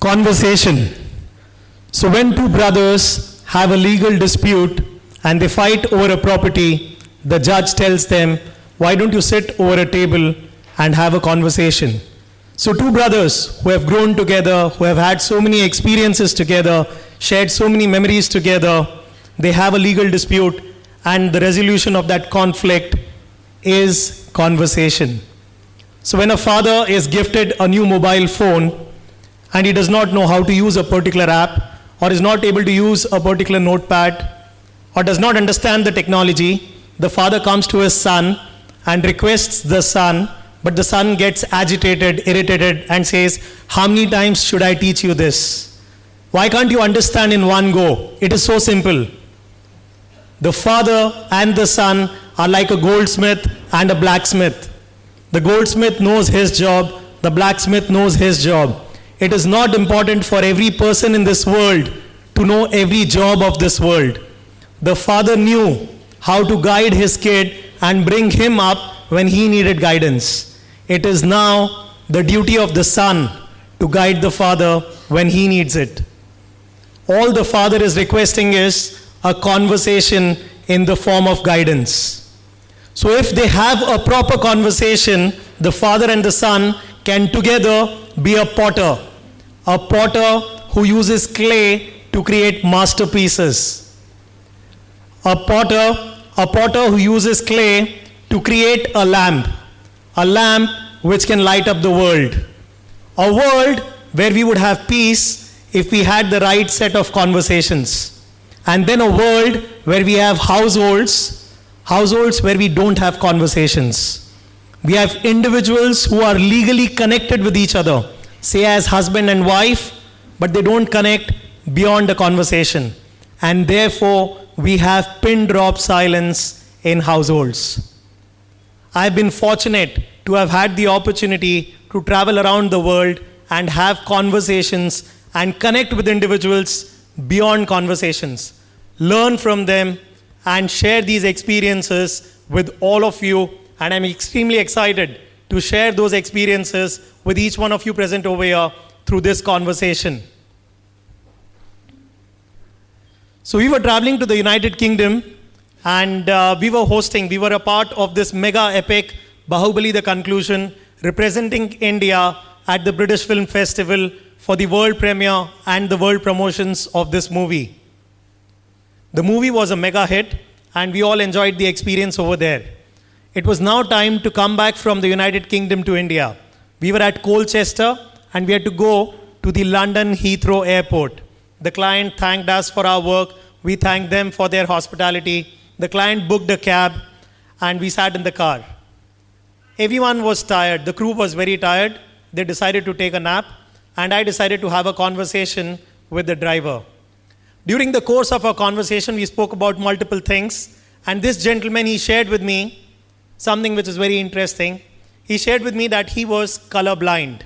Conversation. So when two brothers have a legal dispute and they fight over a property, the judge tells them, why don't you sit over a table and have a conversation? So two brothers who have grown together, who have had so many experiences together, shared so many memories together, they have a legal dispute, and the resolution of that conflict is conversation. So when a father is gifted a new mobile phone and he does not know how to use a particular app, or is not able to use a particular notepad, or does not understand the technology, the father comes to his son and requests the son, but the son gets agitated, irritated, and says, how many times should I teach you this? Why can't you understand in one go? It is so simple. The father and the son are like a goldsmith and a blacksmith. The goldsmith knows his job, the blacksmith knows his job. It is not important for every person in this world to know every job of this world. The father knew how to guide his kid and bring him up when he needed guidance. It is now the duty of the son to guide the father when he needs it. All the father is requesting is a conversation in the form of guidance. So if they have a proper conversation, the father and the son can together be a potter who uses clay to create masterpieces. A potter who uses clay to create a lamp which can light up the world. A world where we would have peace if we had the right set of conversations. And then a world where we have households where we don't have conversations. We have individuals who are legally connected with each other, say as husband and wife, but they don't connect beyond a conversation. And therefore, we have pin drop silence in households. I've been fortunate to have had the opportunity to travel around the world and have conversations and connect with individuals beyond conversations, learn from them, and share these experiences with all of you. And I'm extremely excited to share those experiences with each one of you present over here through this conversation. So we were traveling to the United Kingdom, and we were a part of this mega epic Bahubali The Conclusion, representing India at the British Film Festival for the world premiere and the world promotions of this movie. The movie was a mega hit, and we all enjoyed the experience over there. It was now time to come back from the United Kingdom to India. We were at Colchester, and we had to go to the London Heathrow Airport. The client thanked us for our work. We thanked them for their hospitality. The client booked a cab, and we sat in the car. Everyone was tired. The crew was very tired. They decided to take a nap, and I decided to have a conversation with the driver. During the course of our conversation, we spoke about multiple things, and this gentleman, he shared with me something which is very interesting. He shared with me that he was colorblind.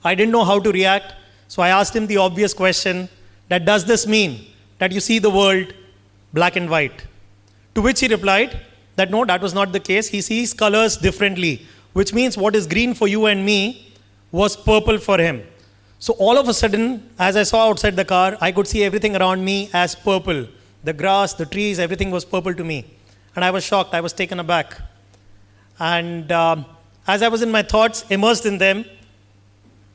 I didn't know how to react, so I asked him the obvious question, that does this mean that you see the world black and white? To which he replied that no, that was not the case. He sees colors differently, which means what is green for you and me was purple for him. So all of a sudden, as I saw outside the car, I could see everything around me as purple. The grass, the trees, everything was purple to me. And I was shocked, I was taken aback. And as I was in my thoughts, immersed in them,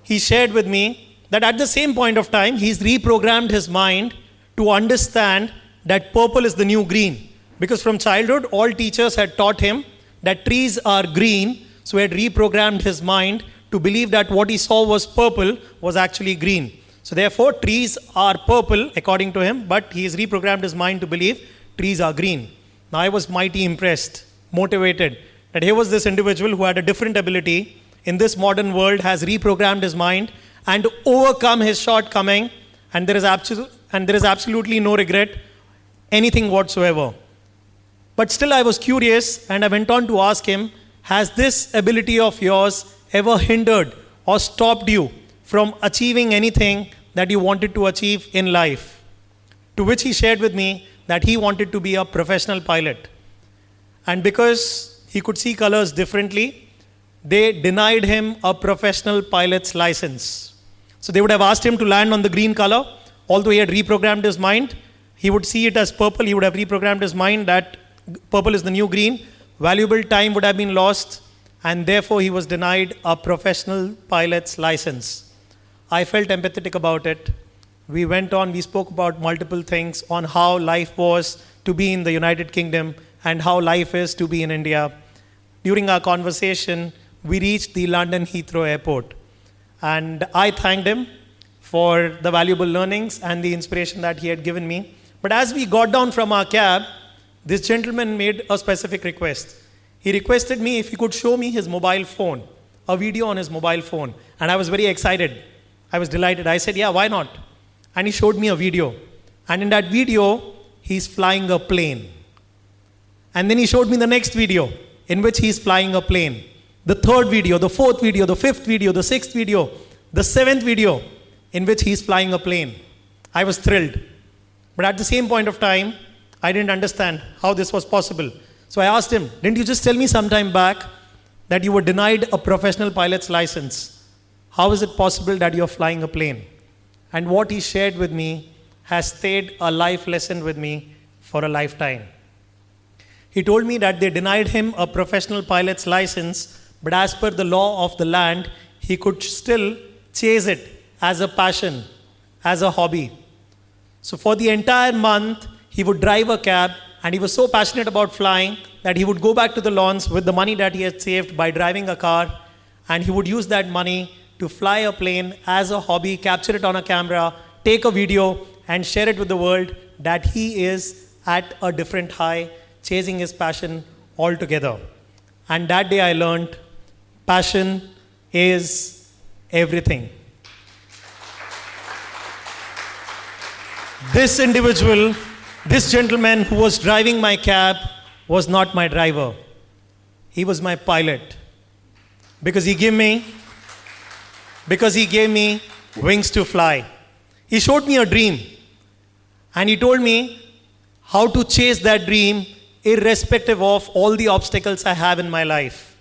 he shared with me that at the same point of time, he's reprogrammed his mind to understand that purple is the new green. Because from childhood, all teachers had taught him that trees are green, so he had reprogrammed his mind to believe that what he saw was purple was actually green. So therefore, trees are purple according to him, but he has reprogrammed his mind to believe trees are green. Now I was mighty impressed, motivated, that here was this individual who had a different ability in this modern world, has reprogrammed his mind and overcome his shortcoming, and there is absolutely no regret, anything whatsoever. But still I was curious, and I went on to ask him, has this ability of yours ever hindered or stopped you from achieving anything that you wanted to achieve in life? To which he shared with me that he wanted to be a professional pilot. And because he could see colors differently, they denied him a professional pilot's license. So they would have asked him to land on the green color, although he had reprogrammed his mind. He would see it as purple. He would have reprogrammed his mind that purple is the new green. Valuable time would have been lost, and therefore he was denied a professional pilot's license. I felt empathetic about it. We went on, we spoke about multiple things on how life was to be in the United Kingdom and how life is to be in India. During our conversation, we reached the London Heathrow Airport. And I thanked him for the valuable learnings and the inspiration that he had given me. But as we got down from our cab, this gentleman made a specific request. He requested me if he could show me his mobile phone, a video on his mobile phone. And I was very excited. I was delighted. I said, yeah, why not? And he showed me a video. And in that video, he's flying a plane. And then he showed me the next video in which he's flying a plane. The third video, the fourth video, the fifth video, the sixth video, the seventh video in which he's flying a plane. I was thrilled. But at the same point of time, I didn't understand how this was possible. So I asked him, didn't you just tell me some time back that you were denied a professional pilot's license? How is it possible that you're flying a plane? And what he shared with me has stayed a life lesson with me for a lifetime. He told me that they denied him a professional pilot's license, but as per the law of the land, he could still chase it as a passion, as a hobby. So for the entire month, he would drive a cab, and he was so passionate about flying that he would go back to the lawns with the money that he had saved by driving a car, and he would use that money to fly a plane as a hobby, capture it on a camera, take a video, and share it with the world that he is at a different high, chasing his passion altogether. And that day I learned passion is everything. This individual, this gentleman who was driving my cab was not my driver. He was my pilot. Because he gave me wings to fly. He showed me a dream. And he told me how to chase that dream irrespective of all the obstacles I have in my life.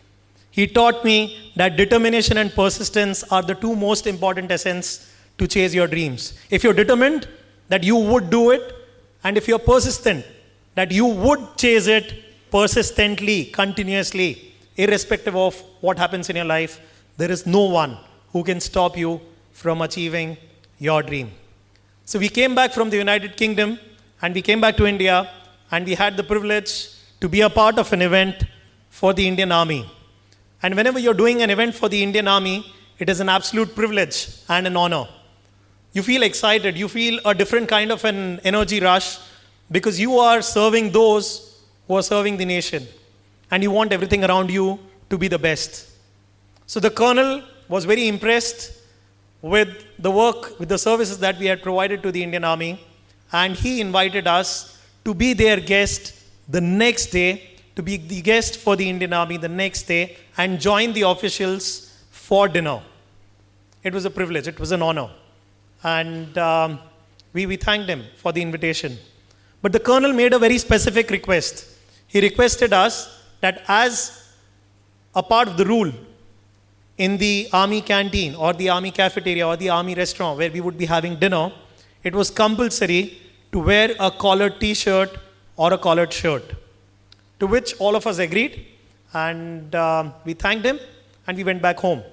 He taught me that determination and persistence are the two most important essence to chase your dreams. If you're determined that you would do it, and if you're persistent, that you would chase it persistently, continuously, irrespective of what happens in your life, there is no one who can stop you from achieving your dream. So we came back from the United Kingdom, and we came back to India, and we had the privilege to be a part of an event for the Indian Army. And whenever you're doing an event for the Indian Army, it is an absolute privilege and an honor. You feel excited, you feel a different kind of an energy rush because you are serving those who are serving the nation. And you want everything around you to be the best. So the colonel was very impressed with the work, with the services that we had provided to the Indian Army. And he invited us to be their guest the next day, to be the guest for the Indian Army the next day and join the officials for dinner. It was a privilege, it was an honor. And we thanked him for the invitation. But the colonel made a very specific request. He requested us that as a part of the rule in the army canteen or the army cafeteria or the army restaurant where we would be having dinner, it was compulsory to wear a collared t-shirt or a collared shirt. To which all of us agreed, and we thanked him and we went back home.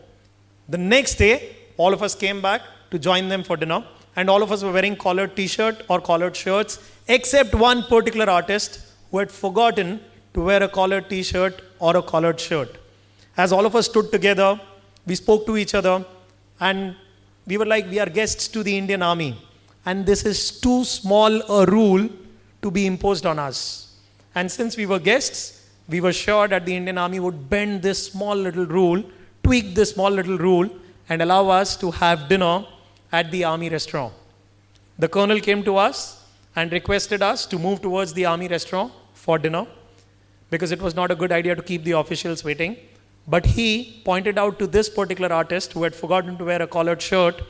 The next day, all of us came back to join them for dinner, and all of us were wearing collared t-shirt or collared shirts, except one particular artist who had forgotten to wear a collared t-shirt or a collared shirt. As all of us stood together, we spoke to each other, and we were like, we are guests to the Indian Army, and this is too small a rule to be imposed on us. And since we were guests, we were sure that the Indian Army would bend this small little rule, tweak this small little rule, and allow us to have dinner at the army restaurant. The colonel came to us and requested us to move towards the army restaurant for dinner because it was not a good idea to keep the officials waiting. But he pointed out to this particular artist who had forgotten to wear a collared shirt,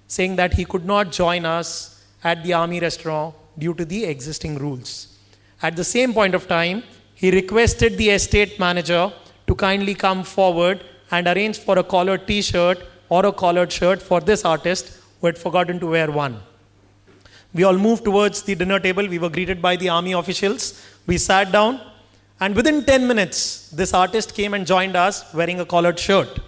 saying that he could not join us at the army restaurant due to the existing rules. At the same point of time, he requested the estate manager to kindly come forward and arrange for a collared t-shirt or a collared shirt for this artist who had forgotten to wear one. We all moved towards the dinner table. We were greeted by the army officials. We sat down, and within 10 minutes, this artist came and joined us wearing a collared shirt.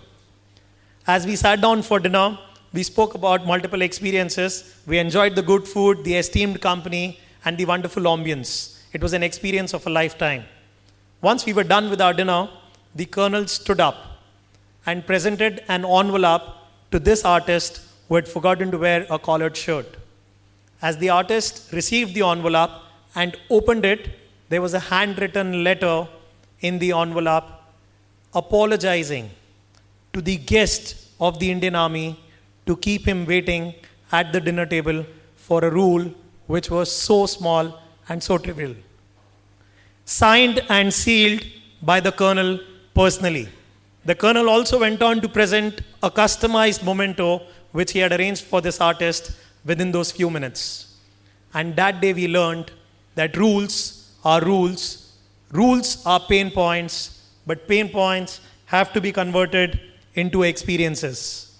As we sat down for dinner, we spoke about multiple experiences. We enjoyed the good food, the esteemed company, and the wonderful ambience. It was an experience of a lifetime. Once we were done with our dinner, the colonel stood up and presented an envelope to this artist who had forgotten to wear a collared shirt. As the artist received the envelope and opened it, there was a handwritten letter in the envelope apologizing to the guest of the Indian Army to keep him waiting at the dinner table for a rule which was so small and so trivial. Signed and sealed by the colonel personally. The colonel also went on to present a customized memento which he had arranged for this artist within those few minutes. And that day we learned that rules are rules, rules are pain points, but pain points have to be converted into experiences.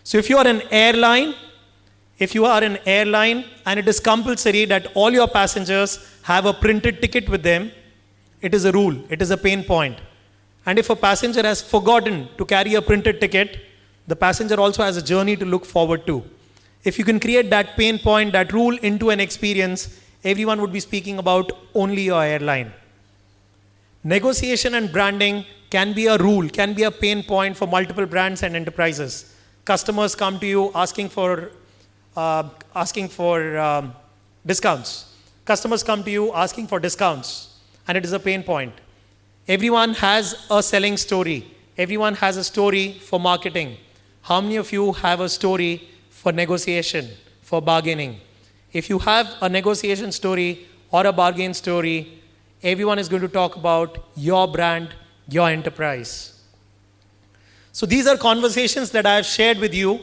So if you are an airline and it is compulsory that all your passengers have a printed ticket with them, it is a rule, it is a pain point. And if a passenger has forgotten to carry a printed ticket, the passenger also has a journey to look forward to. If you can create that pain point, that rule into an experience, everyone would be speaking about only your airline. Negotiation and branding can be a rule, can be a pain point for multiple brands and enterprises. Customers come to you asking for discounts. Customers come to you asking for discounts, and it is a pain point. Everyone has a selling story. Everyone has a story for marketing. How many of you have a story for negotiation, for bargaining? If you have a negotiation story or a bargain story, everyone is going to talk about your brand, your enterprise. So these are conversations that I have shared with you,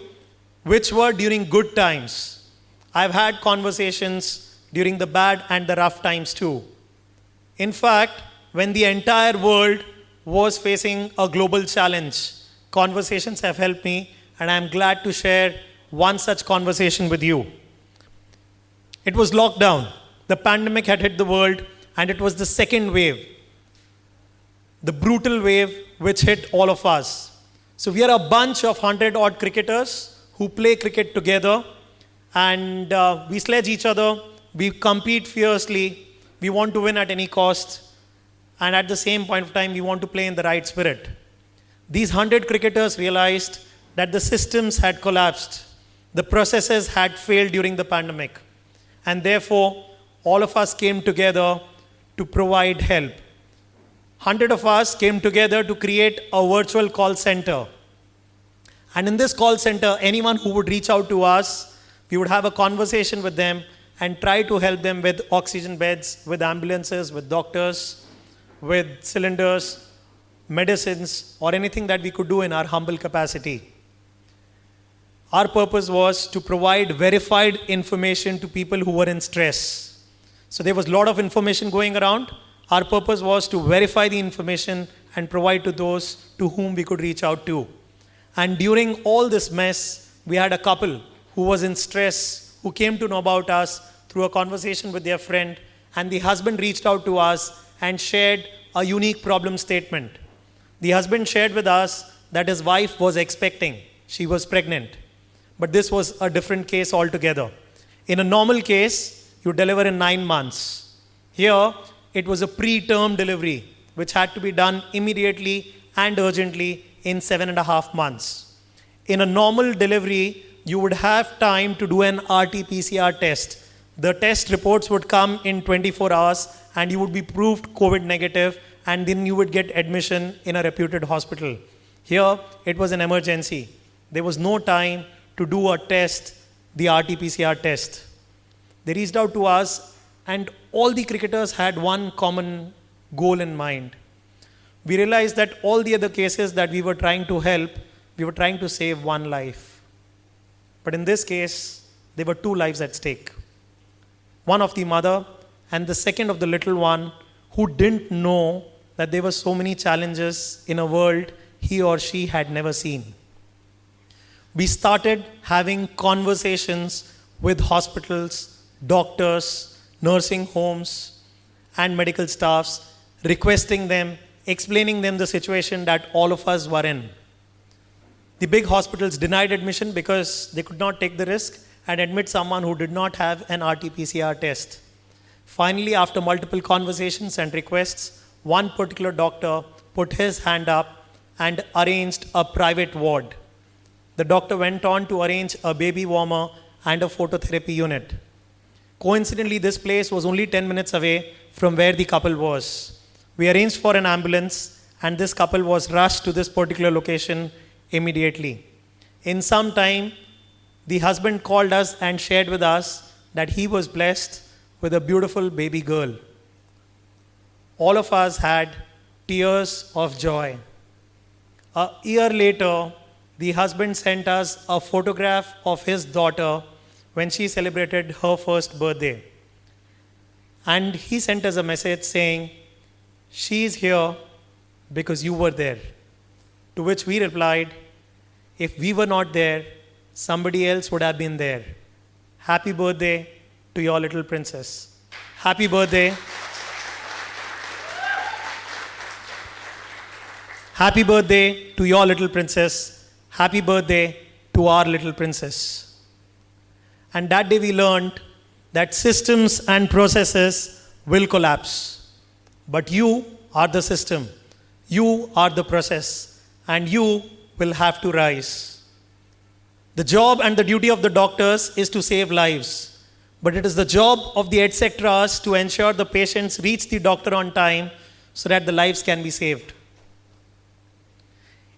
which were during good times. I've had conversations during the bad and the rough times too. In fact, when the entire world was facing a global challenge, conversations have helped me, and I'm glad to share one such conversation with you. It was lockdown. The pandemic had hit the world, and it was the second wave, the brutal wave which hit all of us. So we are a bunch of 100-odd cricketers who play cricket together, and we sledge each other, we compete fiercely, we want to win at any cost, and at the same point of time, we want to play in the right spirit. These 100 cricketers realized that the systems had collapsed, the processes had failed during the pandemic, and therefore, all of us came together to provide help. 100 of us came together to create a virtual call center. And in this call center, anyone who would reach out to us, we would have a conversation with them and try to help them with oxygen beds, with ambulances, with doctors, with cylinders, medicines, or anything that we could do in our humble capacity. Our purpose was to provide verified information to people who were in stress. So there was a lot of information going around. Our purpose was to verify the information and provide to those to whom we could reach out to. And during all this mess, we had a couple who was in stress, who came to know about us through a conversation with their friend, and the husband reached out to us and shared a unique problem statement. The husband shared with us that his wife was expecting. She was pregnant. But this was a different case altogether. In a normal case, you deliver in 9 months. Here, it was a preterm delivery, which had to be done immediately and urgently in 7.5 months. In a normal delivery, you would have time to do an RT-PCR test. The test reports would come in 24 hours, and you would be proved COVID negative, and then you would get admission in a reputed hospital. Here, it was an emergency. There was no time to do a test, the RT-PCR test. They reached out to us, and all the cricketers had one common goal in mind. We realized that all the other cases that we were trying to help, we were trying to save one life. But in this case, there were 2 lives at stake. One of the mother and the second of the little one who didn't know that there were so many challenges in a world he or she had never seen. We started having conversations with hospitals, doctors, nursing homes, and medical staffs, requesting them, explaining them the situation that all of us were in. The big hospitals denied admission because they could not take the risk and admit someone who did not have an RT-PCR test. Finally, after multiple conversations and requests, one particular doctor put his hand up and arranged a private ward. The doctor went on to arrange a baby warmer and a phototherapy unit. Coincidentally, this place was only 10 minutes away from where the couple was. We arranged for an ambulance, and this couple was rushed to this particular location immediately. In some time, the husband called us and shared with us that he was blessed with a beautiful baby girl. All of us had tears of joy. A year later, the husband sent us a photograph of his daughter when she celebrated her first birthday. And he sent us a message saying, "She is here because you were there." To which we replied, "If we were not there, somebody else would have been there. Happy birthday to your little princess." Happy birthday. Happy birthday to your little princess. Happy birthday to our little princess. And that day we learned that systems and processes will collapse. But you are the system. You are the process. And you will have to rise. The job and the duty of the doctors is to save lives. But it is the job of the etcetras to ensure the patients reach the doctor on time so that the lives can be saved.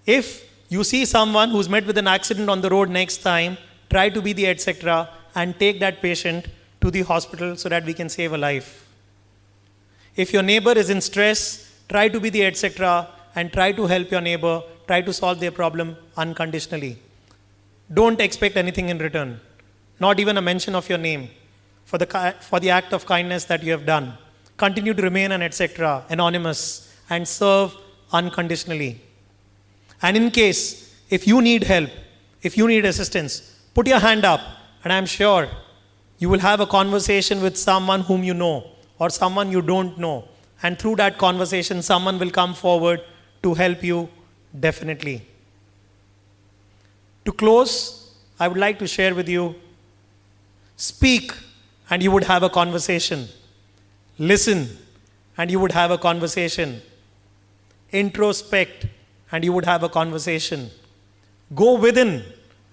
If you see someone who's met with an accident on the road next time, try to be the etc. and take that patient to the hospital so that we can save a life. If your neighbor is in stress, try to be the etc. and try to help your neighbor, try to solve their problem unconditionally. Don't expect anything in return, not even a mention of your name for the act of kindness that you have done. Continue to remain an etc., anonymous, and serve unconditionally. And in case, if you need help, if you need assistance, put your hand up, and I'm sure you will have a conversation with someone whom you know or someone you don't know. And through that conversation, someone will come forward to help you definitely. To close, I would like to share with you, speak and you would have a conversation. Listen and you would have a conversation. Introspect and you would have a conversation. Go within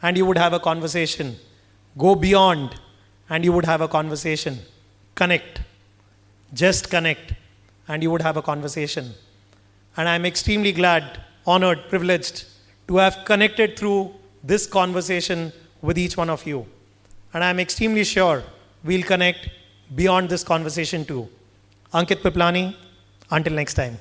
and you would have a conversation. Go beyond and you would have a conversation. Connect. Just connect and you would have a conversation. And I'm extremely glad, honored, privileged to have connected through this conversation with each one of you. And I'm extremely sure we'll connect beyond this conversation too. Ankit Piplani, until next time.